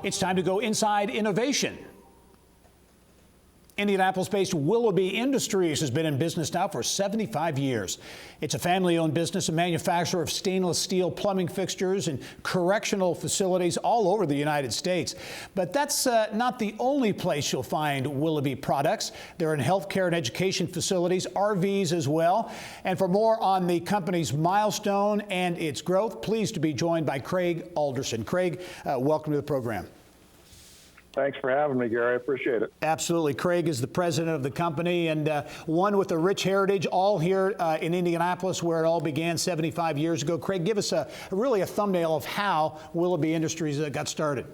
It's time to go inside innovation. Indianapolis-based Willoughby Industries has been in business now for 75 years. It's a family-owned business, a manufacturer of stainless steel plumbing fixtures and correctional facilities all over the United States. But that's not the only place you'll find Willoughby products. They're in healthcare and education facilities, RVs as well. And for more on the company's milestone and its growth, pleased to be joined by Craig Alderson. Craig, welcome to the program. Thanks for having me, Gary. I appreciate it. Absolutely. Craig is the president of the company and one with a rich heritage, all here in Indianapolis, where it all began 75 years ago. Craig, give us really a thumbnail of how Willoughby Industries got started.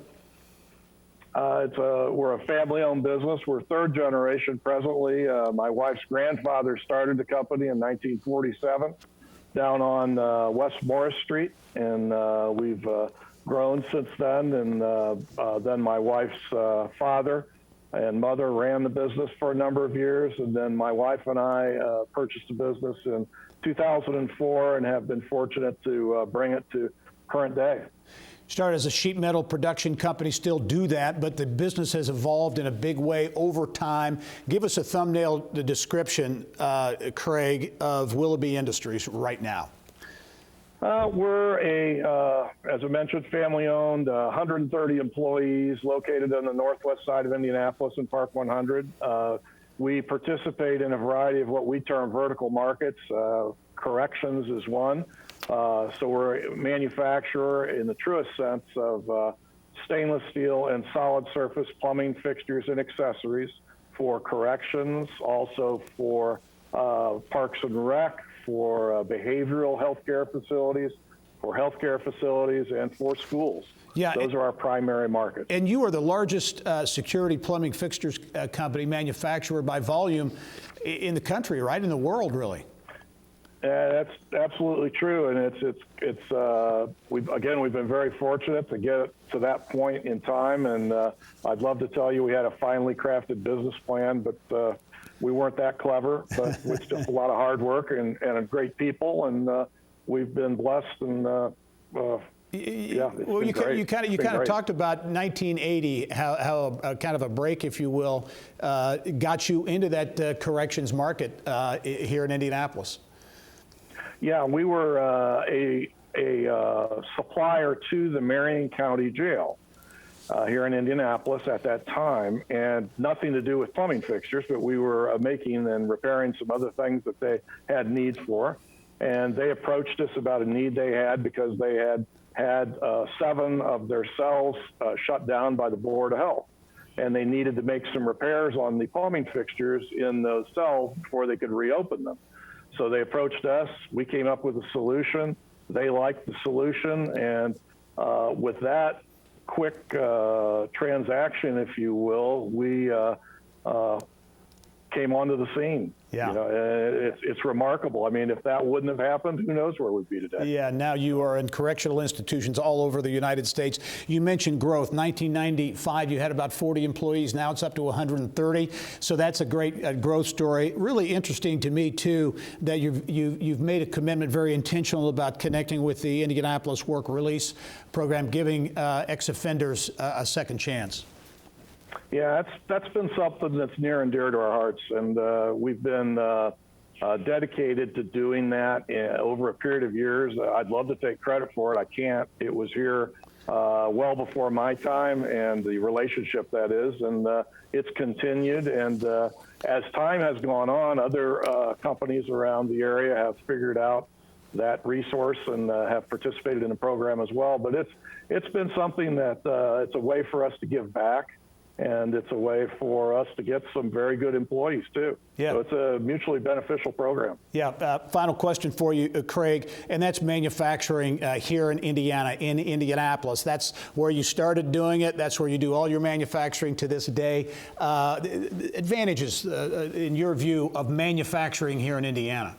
We're a family-owned business. We're third generation presently. My wife's grandfather started the company in 1947 down on West Morris Street, and we've grown since then, and then my wife's father and mother ran the business for a number of years, and then my wife and I purchased the business in 2004 and have been fortunate to bring it to current day. Started as a sheet metal production company, still do that, but the business has evolved in a big way over time. Give us a thumbnail, the description, Craig, of Willoughby Industries right now. We're as I mentioned, family-owned, 130 employees located on the northwest side of Indianapolis in Park 100. We participate in a variety of what we term vertical markets. Corrections is one. So we're a manufacturer in the truest sense of stainless steel and solid surface plumbing fixtures and accessories for corrections, also for Parks and Rec, for behavioral healthcare facilities, for healthcare facilities, and for schools. Yeah, those are our primary markets. And you are the largest security plumbing fixtures company manufacturer by volume in the country, right? In the world, really. That's absolutely true, and we've been very fortunate to get it to that point in time, and I'd love to tell you we had a finely crafted business plan, but we weren't that clever, but it's just a lot of hard work and great people, and we've been blessed, and yeah, well, you kind of talked about 1980, how kind of a break, if you will, got you into that corrections market here in Indianapolis. Yeah, we were a supplier to the Marion County Jail here in Indianapolis at that time, and nothing to do with plumbing fixtures, but we were making and repairing some other things that they had needs for. And they approached us about a need they had because they had 7 of their cells shut down by the Board of Health. And they needed to make some repairs on the plumbing fixtures in those cells before they could reopen them. So they approached us. We came up with a solution. They liked the solution. And with that quick transaction, if you will, we came onto the scene. Yeah. You know, it's remarkable. I mean, if that wouldn't have happened, who knows where we'd be today. Yeah, now you are in correctional institutions all over the United States. You mentioned growth. 1995, you had about 40 employees. Now it's up to 130. So that's a great growth story. Really interesting to me, too, that you've made a commitment, very intentional about connecting with the Indianapolis Work Release Program, giving ex-offenders a second chance. Yeah, that's been something that's near and dear to our hearts, and we've been dedicated to doing that over a period of years. I'd love to take credit for it. I can't. It was here well before my time, and the relationship that is, and it's continued. And as time has gone on, other companies around the area have figured out that resource and have participated in the program as well. But it's been something that it's a way for us to give back. And it's a way for us to get some very good employees, too. Yeah. So it's a mutually beneficial program. Yeah. Final question for you, Craig, and that's manufacturing here in Indiana, in Indianapolis. That's where you started doing it. That's where you do all your manufacturing to this day. Advantages, in your view, of manufacturing here in Indiana?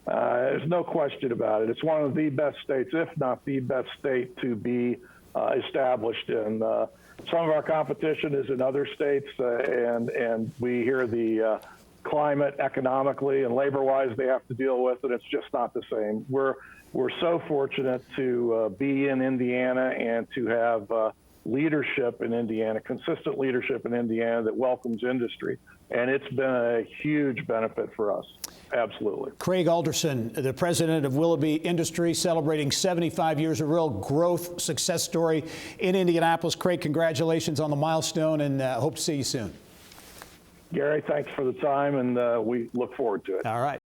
There's no question about it. It's one of the best states, if not the best state, to be established in. Some of our competition is in other states, and we hear the climate economically and labor-wise they have to deal with, and it's just not the same. We're so fortunate to be in Indiana and to have leadership in Indiana, consistent leadership in Indiana that welcomes industry. And it's been a huge benefit for us. Absolutely. Craig Alderson, the president of Willoughby Industries, celebrating 75 years, a real growth success story in Indianapolis. Craig, congratulations on the milestone, and hope to see you soon. Gary, thanks for the time, and we look forward to it. All right.